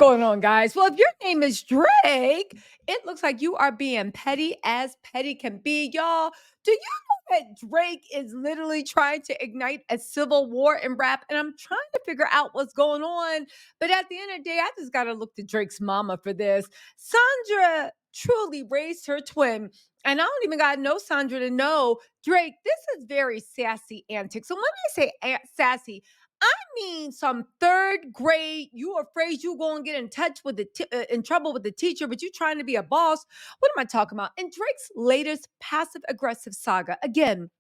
going on, guys? Well, if your name is Drake, it looks like you are being petty as petty can be, y'all. Do you know that Drake is literally trying to ignite a civil war in rap? And I'm trying to figure out what's going on. But at the end of the day, I just got to look to Drake's mama for this. Sandra truly raised her twin. And I don't even got to know Sandra to know, Drake, this is very sassy antics. So when I say sassy, I mean some third grade, you afraid you going to get in touch with in trouble with the teacher, but you trying to be a boss. What am I talking about? And Drake's latest passive aggressive saga. Again,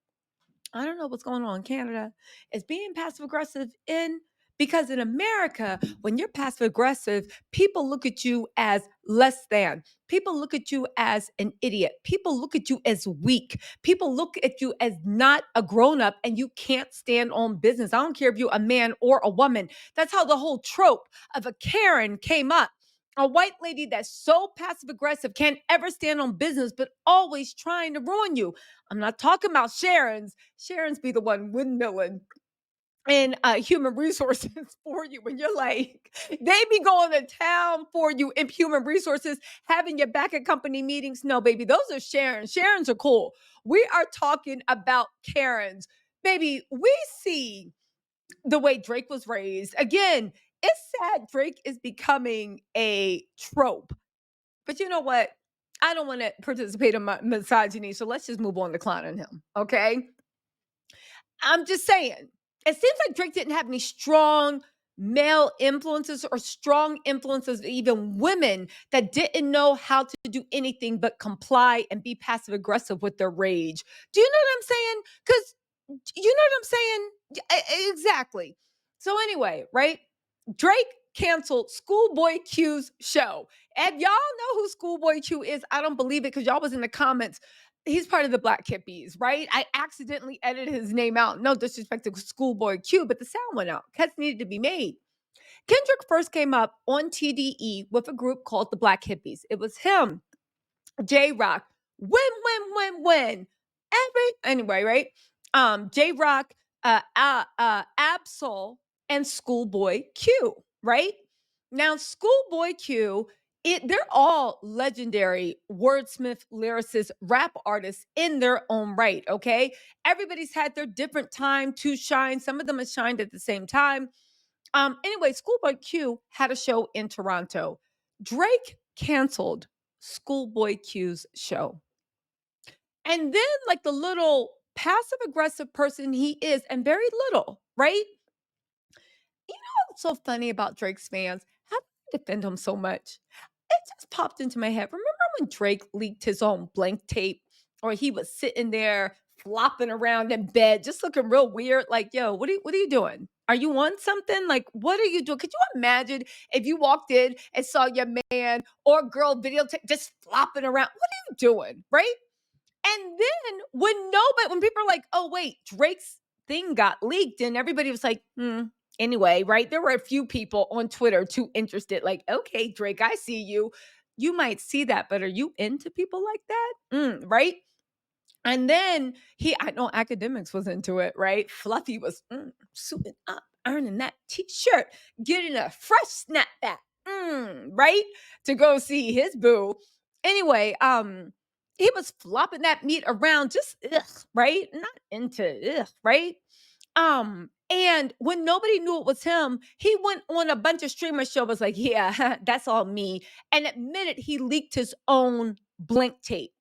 I don't know what's going on in Canada. Is being passive aggressive in? Because in America, when you're passive aggressive, people look at you as less than. People look at you as an idiot. People look at you as weak. People look at you as not a grown up and you can't stand on business. I don't care if you're a man or a woman. That's how the whole trope of a Karen came up. A white lady that's so passive aggressive can't ever stand on business, but always trying to ruin you. I'm not talking about Sharon's. Sharon's be the one windmilling in human resources for you when you're like, they be going to town for you in human resources, having your back at company meetings. No, baby, those are Sharon's. Sharon's are cool. We are talking about Karen's. Baby, we see the way Drake was raised. Again, it's sad Drake is becoming a trope. But you know what? I don't want to participate in my misogyny, so let's just move on to clowning him, okay? I'm just saying, it seems like Drake didn't have any strong male influences or strong influences, even women that didn't know how to do anything but comply and be passive aggressive with their rage. Do you know what I'm saying? Because you know what I'm saying? Exactly. So, anyway, right? Drake canceled Schoolboy Q's show. And y'all know who Schoolboy Q is. I don't believe it because y'all was in the comments. He's part of the Black Hippies, right? I accidentally edited his name out. No disrespect to Schoolboy Q, but the sound went out. Cuts needed to be made. Kendrick first came up on TDE with a group called the Black Hippies. It was him, J Rock, win. Anyway, right? J Rock, Absol, and Schoolboy Q, right? Now, Schoolboy Q, they're all legendary wordsmith, lyricists, rap artists in their own right, okay? Everybody's had their different time to shine. Some of them have shined at the same time. Anyway, Schoolboy Q had a show in Toronto. Drake canceled Schoolboy Q's show. And then, like the little passive aggressive person he is, and very little, right? You know what's so funny about Drake's fans? How do I defend him so much? It just popped into my head. Remember when Drake leaked his own blank tape, or he was sitting there flopping around in bed, just looking real weird? Like, yo, what are you doing? Are you on something? Like, what are you doing? Could you imagine if you walked in and saw your man or girl videotape just flopping around? What are you doing? Right? And then when people are like, oh, wait, Drake's thing got leaked, and everybody was like, anyway, right? There were a few people on Twitter too interested, like, okay, Drake, I see you. You might see that, but are you into people like that? Right? And then I know academics was into it, right? Fluffy was suiting up, earning that t-shirt, getting a fresh snapback, right? To go see his boo. Anyway, he was flopping that meat around, just right? Not into right? And when nobody knew it was him, he went on a bunch of streamer shows, was like, yeah, that's all me, and admitted he leaked his own blank tape.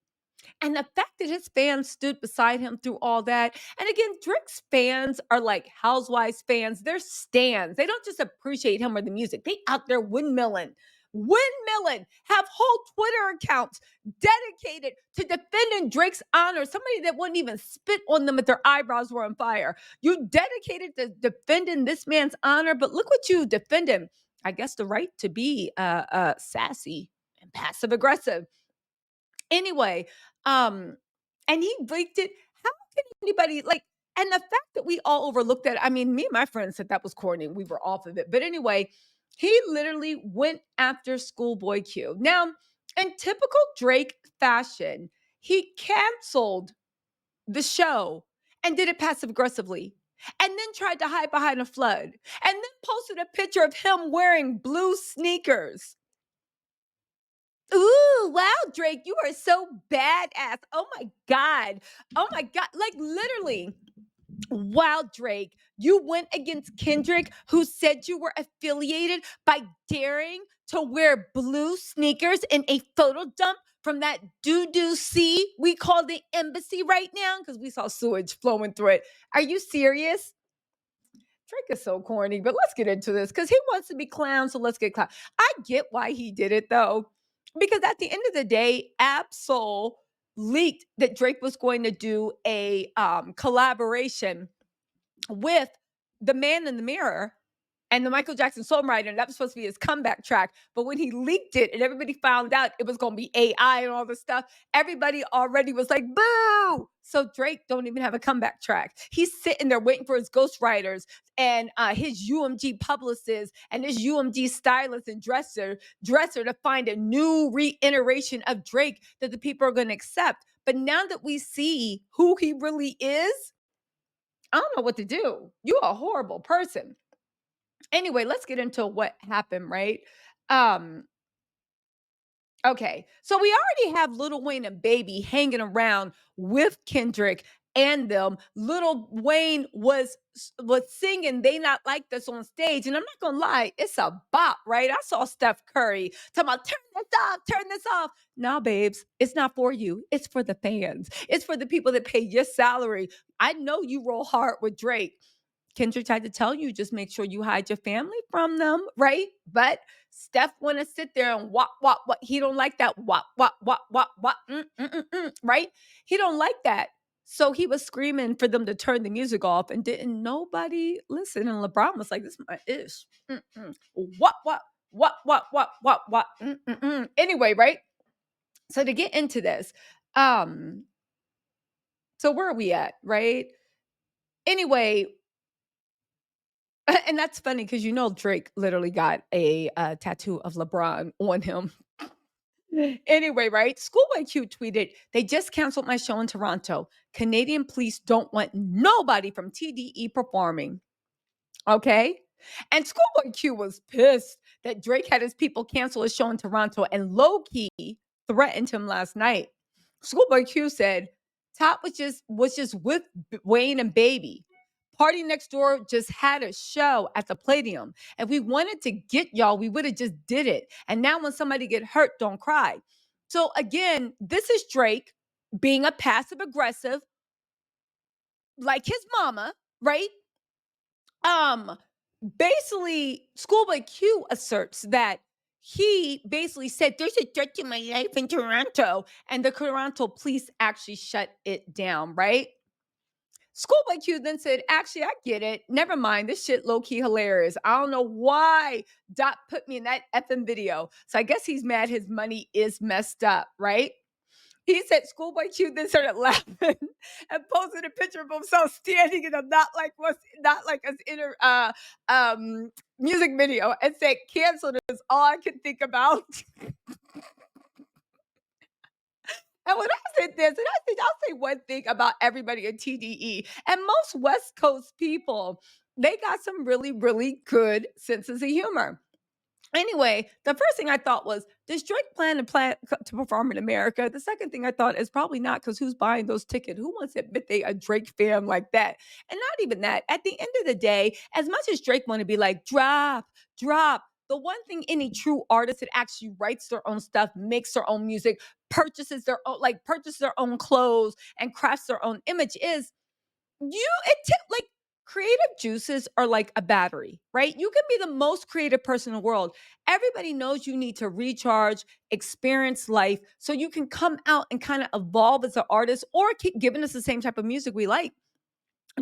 And the fact that his fans stood beside him through all that. And again, Drake's fans are like Housewives fans. They're stans. They don't just appreciate him or the music. They out there windmilling, have whole Twitter accounts dedicated to defending Drake's honor. Somebody that wouldn't even spit on them if their eyebrows were on fire. You dedicated to defending this man's honor, but look what you defending. I guess the right to be sassy and passive aggressive. Anyway, and he leaked it. How can anybody like, and the fact that we all overlooked that, I mean, me and my friends said that was corny. We were off of it. But anyway, he literally went after Schoolboy Q. Now, in typical Drake fashion, he canceled the show and did it passive aggressively. and then tried to hide behind a flood, and then posted a picture of him wearing blue sneakers. Ooh, wow, Drake, you are so badass. Oh my God. Oh my God. Like literally, wow, Drake, you went against Kendrick, who said you were affiliated by daring to wear blue sneakers in a photo dump from that doo-doo sea we call the embassy right now because we saw sewage flowing through it. Are you serious? Drake is so corny, but let's get into this because he wants to be clown, so let's get clown. I get why he did it though, because at the end of the day, Absol leaked that Drake was going to do a collaboration with the Man in the Mirror and the Michael Jackson songwriter, and that was supposed to be his comeback track. But when he leaked it and everybody found out it was going to be AI and all this stuff, everybody already was like, boo. So Drake don't even have a comeback track. He's sitting there waiting for his ghostwriters and his UMG publicist and his UMG stylist and dresser to find a new reiteration of Drake that the people are going to accept. But now that we see who he really is, I don't know what to do. You're a horrible person. Anyway, let's get into what happened, right? Um, okay. So we already have Lil Wayne and Baby hanging around with Kendrick and them. Lil Wayne was singing They Not Like This on stage. And I'm not gonna lie, it's a bop, right? I saw Steph Curry talking about turn this off. Nah, babes, it's not for you. It's for the fans. It's for the people that pay your salary. I know you roll hard with Drake. Kendrick tried to tell you, just make sure you hide your family from them, right? But Steph want to sit there and what. He don't like that what, right? He don't like that. So he was screaming for them to turn the music off, and didn't nobody listen. And LeBron was like, "This is my ish. What? Anyway, right? So to get into this, um, so where are we at, right? Anyway, and that's funny because Drake literally got a tattoo of LeBron on him. Anyway, right? Schoolboy Q tweeted, "They just canceled my show in Toronto. Canadian police don't want nobody from TDE performing." Okay. And Schoolboy Q was pissed that Drake had his people cancel his show in Toronto and low key threatened him last night. Schoolboy Q said, "Top was just with Wayne and Baby. Party Next Door just had a show at the Palladium. If we wanted to get y'all, we would have just did it. And now when somebody get hurt, don't cry." So again, this is Drake being a passive aggressive, like his mama, right? Um, Basically, Schoolboy Q asserts that he basically said there's a threat to my life in Toronto, and the Toronto police actually shut it down, right? Schoolboy Q then said, "Actually, I get it. Never mind. This shit low key hilarious. I don't know why Dot put me in that effing video." So I guess he's mad his money is messed up, right? He said Schoolboy Q then started laughing and posted a picture of himself standing in a not like us inner music video and said, "Canceled is all I can think about." And when I said this, and I think I'll say one thing about everybody at TDE and most West Coast people, they got some really, really good senses of humor. Anyway, the first thing I thought was, does Drake plan to perform in America? The second thing I thought is probably not, because who's buying those tickets? Who wants to admit they a Drake fan like that? And not even that. At the end of the day, as much as Drake want to be like, drop, drop, the one thing any true artist that actually writes their own stuff, makes their own music, purchases their own clothes and crafts their own image is like creative juices are like a battery, right? You can be the most creative person in the world. Everybody knows you need to recharge, experience life so you can come out and kind of evolve as an artist or keep giving us the same type of music we like.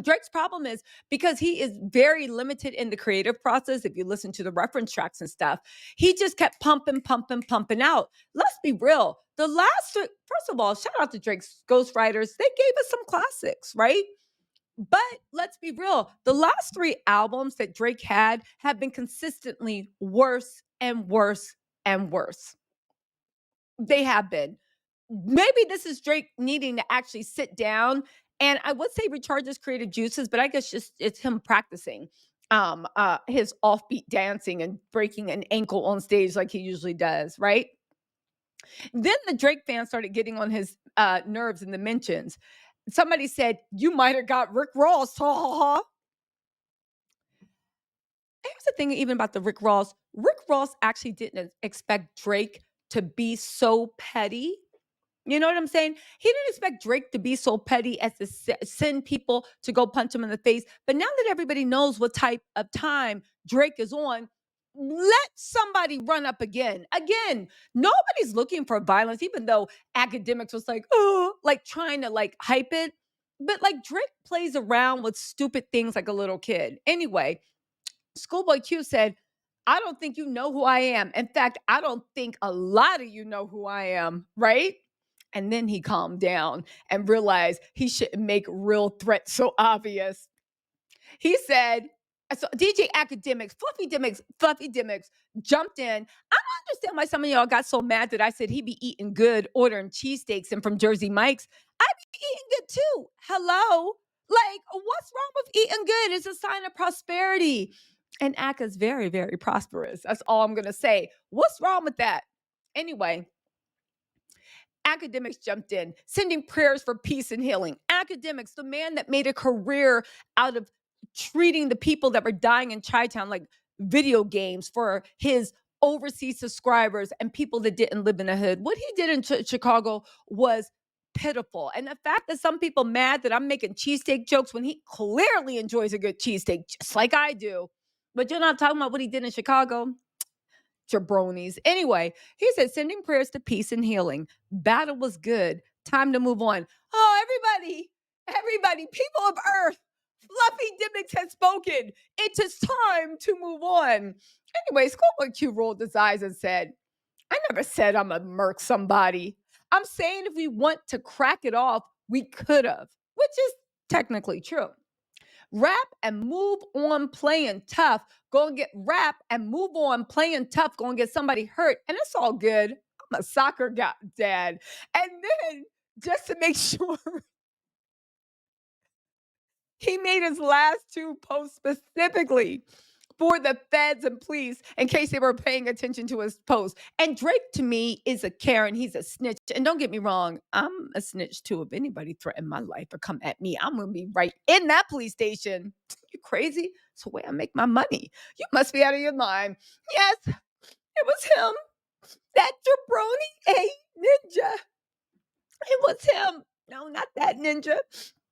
Drake's problem is because he is very limited in the creative process. If you listen to the reference tracks and stuff, he just kept pumping out. Let's be real. First of all, shout out to Drake's ghostwriters. They gave us some classics, right? But let's be real. The last three albums that Drake had have been consistently worse and worse and worse. They have been. Maybe this is Drake needing to actually sit down And I would say recharges creative juices, but I guess just it's him practicing his offbeat dancing and breaking an ankle on stage like he usually does, right? Then the Drake fans started getting on his nerves in the mentions. Somebody said, "You might have got Rick Ross." Ha ha ha. Here's the thing, even about the Rick Ross. Rick Ross actually didn't expect Drake to be so petty. You know what I'm saying? He didn't expect Drake to be so petty as to send people to go punch him in the face. But now that everybody knows what type of time Drake is on, let somebody run up again. Again, nobody's looking for violence, even though academics was like, oh, like trying to like hype it. But like Drake plays around with stupid things like a little kid. Anyway, Schoolboy Q said, I don't think you know who I am. In fact, I don't think a lot of you know who I am, right? And then he calmed down and realized he shouldn't make real threats so obvious. He said, so DJ Academics, Fluffy Dimmicks jumped in. I don't understand why some of y'all got so mad that I said he be eating good, ordering cheesesteaks and from Jersey Mike's. I be eating good too. Hello. Like, what's wrong with eating good? It's a sign of prosperity. And Ak is very, very prosperous. That's all I'm going to say. What's wrong with that? Anyway, Academics jumped in, sending prayers for peace and healing. Academics, the man that made a career out of treating the people that were dying in Chi-Town like video games for his overseas subscribers and people that didn't live in the hood. What he did in Chicago was pitiful. And the fact that some people mad that I'm making cheesesteak jokes when he clearly enjoys a good cheesesteak, just like I do. But you're not talking about what he did in Chicago jabronis. Anyway, he said, sending prayers to peace and healing. Battle was good. Time to move on. Oh, everybody, people of Earth, Fluffy Dimmicks has spoken. It is time to move on. Anyway, Schoolboy Q rolled his eyes and said, I never said I'm going to murk somebody. I'm saying if we want to crack it off, we could have, which is technically true. Rap and move on playing tough. Go and get rap and move on playing tough. Go and get somebody hurt. And it's all good. I'm a soccer dad. And then just to make sure he made his last two posts specifically for the feds and police in case they were paying attention to his post. And Drake to me is a Karen. He's a snitch. And don't get me wrong, I'm a snitch too. If anybody threaten my life or come at me, I'm going to be right in that police station. You crazy? It's the way I make my money. You must be out of your mind. Yes, it was him. That jabroni a ninja. It was him. No, not that ninja.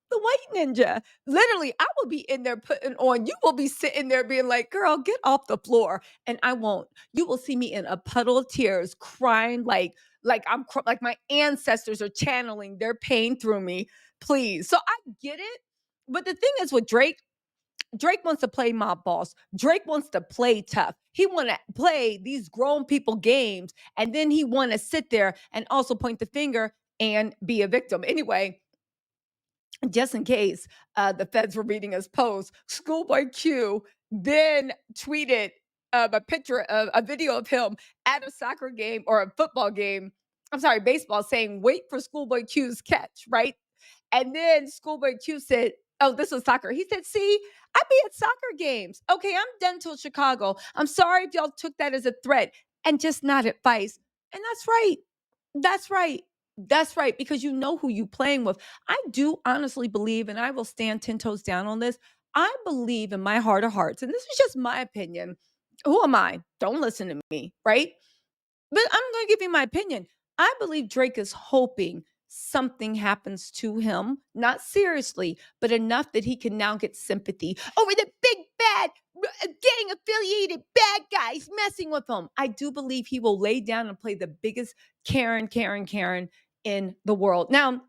The white ninja. Literally, I will be in there putting on. You will be sitting there being like, girl, get off the floor. And I won't. You will see me in a puddle of tears, crying like like my ancestors are channeling their pain through me. Please. So I get it. But the thing is with Drake, Drake wants to play mob boss. Drake wants to play tough. He want to play these grown people games, and then he want to sit there and also point the finger and be a victim. Anyway, just in case the feds were reading his post, Schoolboy Q then tweeted a picture of a video of him at a soccer game or a football game. I'm sorry, baseball, saying, wait for Schoolboy Q's catch, right? And then Schoolboy Q said, oh, this was soccer. He said, see, I be at soccer games. Okay, I'm done till Chicago. I'm sorry if y'all took that as a threat and just not advice. And that's right. That's right. That's right. Because you know who you playing with. I do honestly believe, and I will stand 10 toes down on this. I believe in my heart of hearts, and this is just my opinion. Who am I? Don't listen to me, right? But I'm going to give you my opinion. I believe Drake is hoping something happens to him, not seriously, but enough that he can now get sympathy over the big bad gang affiliated bad guys messing with him. I do believe he will lay down and play the biggest Karen in the world. Now,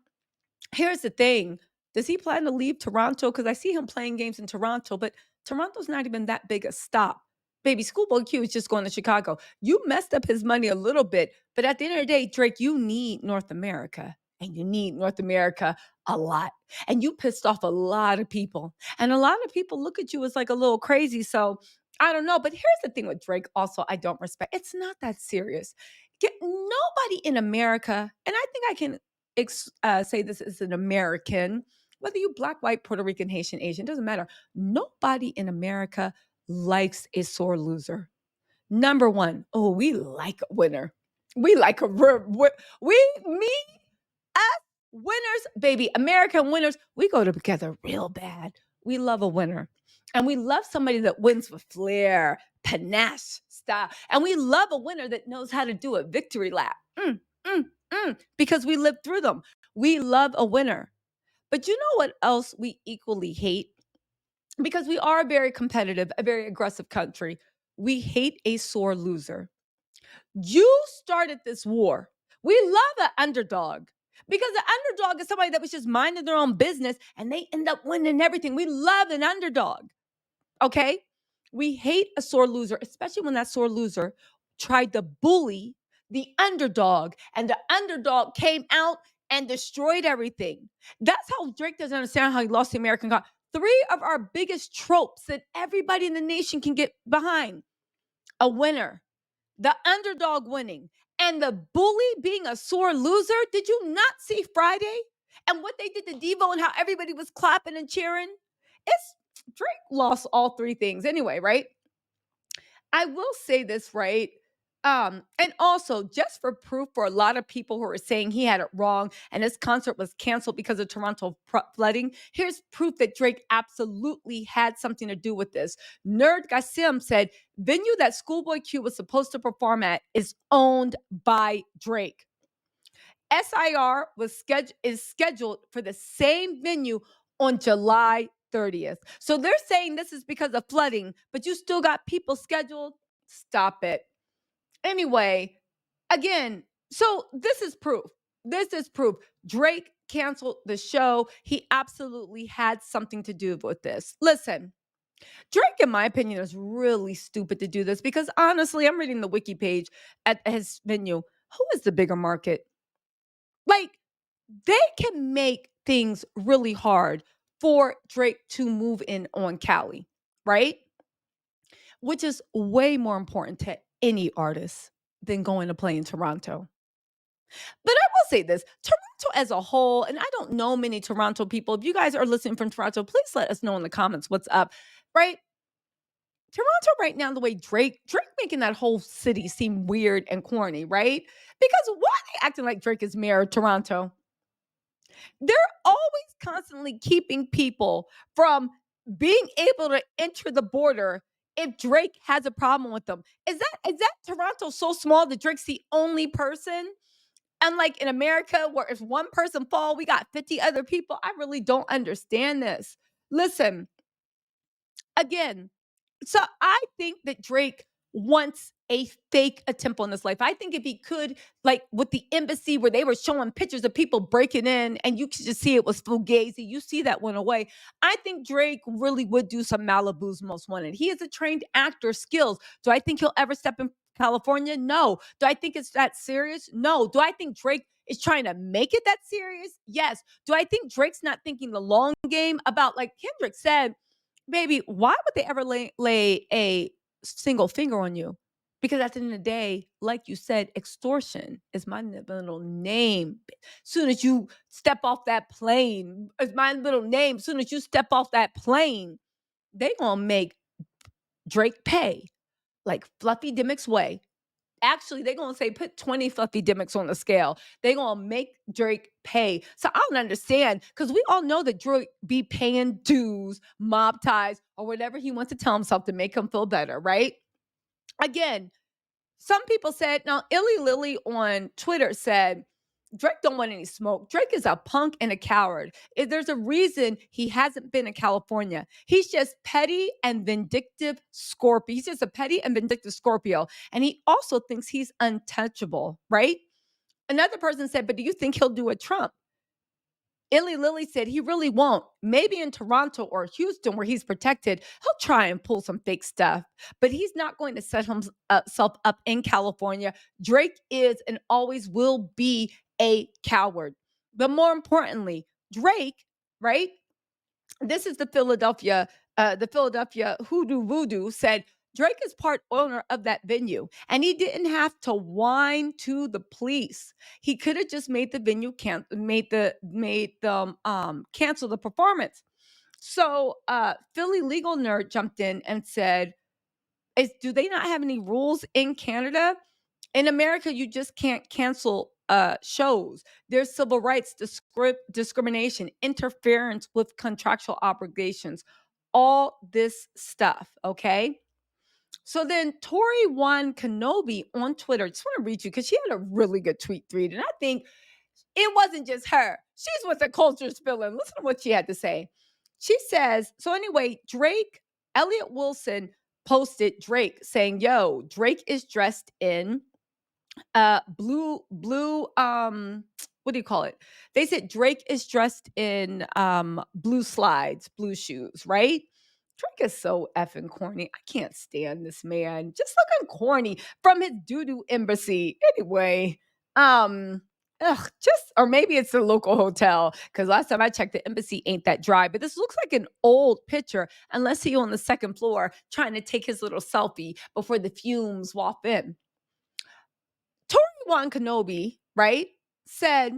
here's the thing. Does he plan to leave Toronto? Because I see him playing games in Toronto, but Toronto's not even that big a stop. Baby, Schoolboy Q is just going to Chicago. You messed up his money a little bit, but at the end of the day, Drake, you need North America. And you need North America a lot. And you pissed off a lot of people. And a lot of people look at you as like a little crazy. So I don't know. But here's the thing with Drake also, I don't respect. It's not that serious. Nobody in America, and I think I can say this as an American, Whether you black, white, Puerto Rican, Haitian, Asian, doesn't matter. Nobody in America likes a sore loser. Number one, oh, we like a winner. We like a me us winners, baby, American winners. We go together real bad. We love a winner, and we love somebody that wins with flair, panache, style, and we love a winner that knows how to do a victory lap. Because we lived through them. We love a winner. But you know what else we equally hate? Because we are a very competitive, a very aggressive country. We hate a sore loser. You started this war. We love an underdog because the underdog is somebody that was just minding their own business and they end up winning everything. We love an underdog. Okay. We hate a sore loser, especially when that sore loser tried to bully the underdog and the underdog came out and destroyed everything. That's how Drake doesn't understand how he lost the American God. Three of our biggest tropes that everybody in the nation can get behind: a winner, the underdog winning, and the bully being a sore loser. Did you not see Friday and what they did to Devo and how everybody was clapping and cheering? It's Drake lost all three things anyway, right? I will say this, right? And also just for proof for a lot of people who are saying he had it wrong and his concert was canceled because of Toronto flooding, here's proof that Drake absolutely had something to do with this. Nerd Gassim said, venue that Schoolboy Q was supposed to perform at is owned by Drake. SIR is scheduled for the same venue on July 30th. So they're saying this is because of flooding, but you still got people scheduled. Stop it. Anyway, again, so this is proof. This is proof. Drake canceled the show. He absolutely had something to do with this. Listen, Drake, in my opinion, is really stupid to do this because honestly, I'm reading the wiki page at his venue. Who is the bigger market? Like, they can make things really hard for Drake to move in on Cali, right? Which is way more important to any artist than going to play in Toronto. But I will say this, Toronto as a whole, and I don't know many Toronto people. If you guys are listening from Toronto, please let us know in the comments what's up, right? Toronto right now, the way Drake making that whole city seem weird and corny, right? Because why are they acting like Drake is mayor of Toronto? They're always constantly keeping people from being able to enter the border if Drake has a problem with them. Is that Toronto so small that Drake's the only person? Unlike in America, where if one person fall, we got 50 other people. I really don't understand this. Listen, again, so I think that Drake wants a fake attempt on his life. I think if he could, like with the embassy where they were showing pictures of people breaking in and you could just see it was fugazi, you see that went away. I think Drake really would do some Malibu's Most Wanted. He is a trained actor, skills. Do I think he'll ever step in California? No. Do I think it's that serious? No. Do I think Drake is trying to make it that serious? Yes. Do I think Drake's not thinking the long game about, like Kendrick said, baby, why would they ever lay a single finger on you? Because at the end of the day, like you said, extortion is my middle name. Soon as you step off that plane, is my little name. Soon as you step off that plane, they gonna make Drake pay like Fluffy Dimmick's way. Actually, they're gonna say put 20 Fluffy Dimmicks on the scale. They're gonna make Drake pay. So I don't understand because we all know that Drake be paying dues, mob ties, or whatever he wants to tell himself to make him feel better, right? Again, some people said, now Illy Lily on Twitter said, Drake don't want any smoke. Drake is a punk and a coward. There's a reason he hasn't been in California. He's just petty and vindictive Scorpio. He's just a petty and vindictive Scorpio. And he also thinks he's untouchable, right? Another person said, but do you think he'll do a Trump? Illy Lily said he really won't. Maybe in Toronto or Houston, where he's protected, he'll try and pull some fake stuff, but he's not going to set himself up in California. Drake is and always will be a coward. But more importantly, Drake, right? This is the Philadelphia Hoodoo Voodoo said Drake is part owner of that venue, and he didn't have to whine to the police. He could have just made the venue made them cancel the performance. So Philly legal nerd jumped in and said, do they not have any rules in Canada? In America, you just can't cancel shows. There's civil rights discrimination, interference with contractual obligations, all this stuff. Okay. So then Tori Wan Kenobi on Twitter, just want to read you because she had a really good tweet thread. And I think it wasn't just her. She's what the culture's feeling. Listen to what she had to say. She says, so anyway, Elliot Wilson posted Drake saying, yo, Drake is dressed in blue what do you call it? They said Drake is dressed in blue slides, blue shoes, right? Drake is so effing corny. I can't stand this man. Just looking corny from his doo-doo embassy. Anyway, just or maybe it's the local hotel because last time I checked, the embassy ain't that dry. But this looks like an old picture, unless he on the second floor trying to take his little selfie before the fumes waft in. Tori Wan Kenobi, right, said,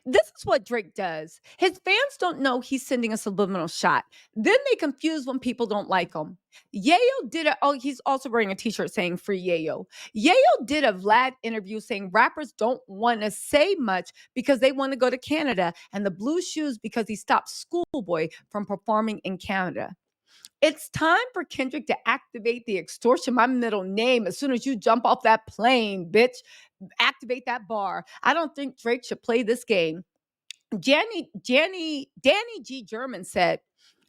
this is what Drake does. His fans don't know he's sending a subliminal shot. Then they confuse when people don't like him. Yayo did he's also wearing a t-shirt saying free Yayo. Yayo did a Vlad interview saying rappers don't want to say much because they want to go to Canada, and the blue shoes because he stopped Schoolboy from performing in Canada. It's time for Kendrick to activate the extortion my middle name as soon as you jump off that plane, bitch. Activate that bar. I don't think Drake should play this game. Danny G. German said,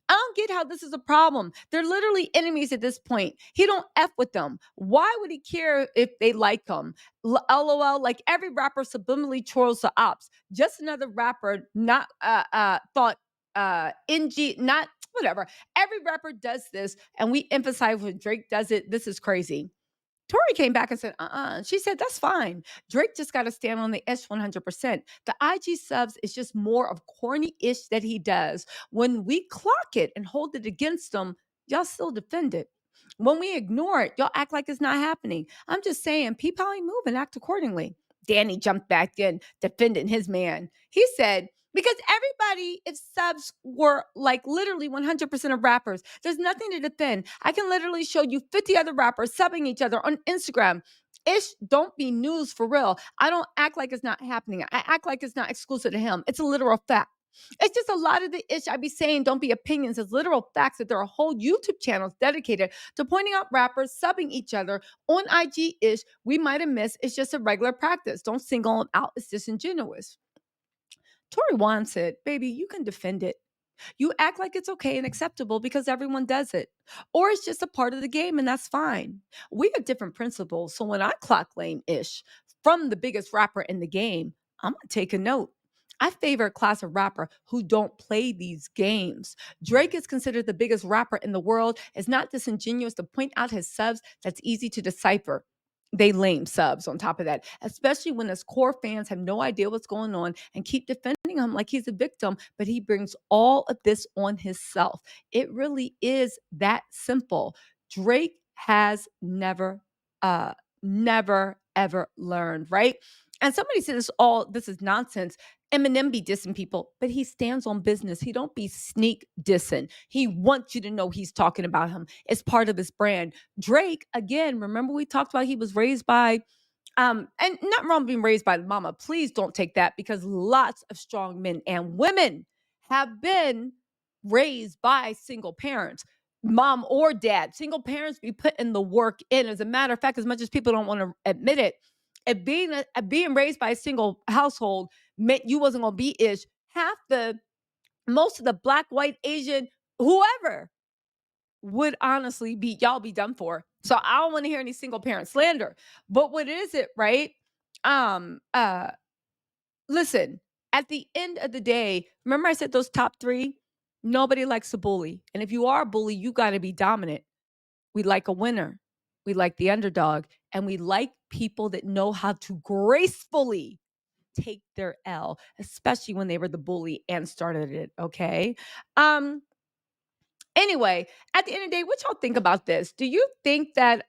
I don't get how this is a problem. They're literally enemies at this point. He don't F with them. Why would he care if they like him? LOL, like every rapper subliminally trolls the ops. Just another rapper not thought NG, not whatever. Every rapper does this, and we emphasize when Drake does it. This is crazy. Tori came back and said, She said, that's fine. Drake just got to stand on the ish 100%. The IG subs is just more of corny ish that he does. When we clock it and hold it against them, y'all still defend it. When we ignore it, y'all act like it's not happening. I'm just saying, peep how he move and act accordingly. Danny jumped back in, defending his man. He said, because everybody, if subs were like literally 100% of rappers, there's nothing to defend. I can literally show you 50 other rappers subbing each other on Instagram. Ish don't be news for real. I don't act like it's not happening. I act like it's not exclusive to him. It's a literal fact. It's just a lot of the ish I be saying don't be opinions. It's literal facts that there are whole YouTube channels dedicated to pointing out rappers subbing each other on IG ish we might have missed. It's just a regular practice. Don't single them out. It's disingenuous. Tori Wan said, baby, you can defend it. You act like it's okay and acceptable because everyone does it. Or it's just a part of the game and that's fine. We have different principles. So when I clock lane ish from the biggest rapper in the game, I'm going to take a note. I favor a class of rapper who don't play these games. Drake is considered the biggest rapper in the world. It's not disingenuous to point out his subs that's easy to decipher. They lame subs on top of that, especially when his core fans have no idea what's going on and keep defending him like he's a victim, but he brings all of this on himself. It really is that simple. Drake has never, ever learned, right? And somebody said this is nonsense. Eminem be dissing people, but he stands on business. He don't be sneak dissing. He wants you to know he's talking about him. It's part of his brand. Drake, again, remember we talked about he was raised by and not wrong being raised by the mama. Please don't take that because lots of strong men and women have been raised by single parents, mom or dad. Single parents be putting the work in. As a matter of fact, as much as people don't want to admit it, if being raised by a single household meant you wasn't gonna be ish, most of the black, white, Asian, whoever would honestly be y'all be done for. So I don't want to hear any single parent slander. But what is it, right? Um, uh, Listen, at the end of the day, remember I said those top three? Nobody likes a bully. And if you are a bully, you got to be dominant. We like a winner. We like the underdog. And we like people that know how to gracefully take their L, especially when they were the bully and started it. Okay. Um, Anyway, at the end of the day, what y'all think about this? Do you think that,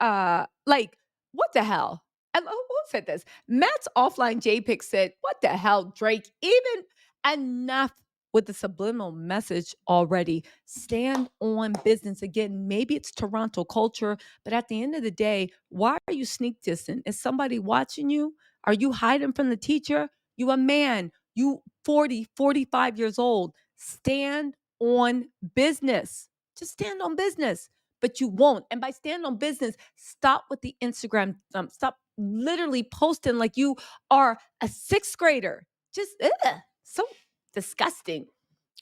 like, what the hell? And who said this? Matt's offline JPEG said, "What the hell, Drake? Even enough with the subliminal message already. Stand on business." Again, maybe it's Toronto culture, but at the end of the day, why are you sneak dissing? Is somebody watching you? Are you hiding from the teacher? You a man. You 40, 45 years old. Stand on business. Just stand on business, but you won't. And by stand on business, stop with the Instagram. Stop literally posting like you are a sixth grader. Just so disgusting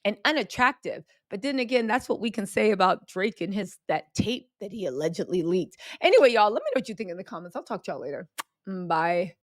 and unattractive. But then again, that's what we can say about Drake and his that tape that he allegedly leaked. Anyway, y'all, let me know what you think in the comments. I'll talk to y'all later. Bye.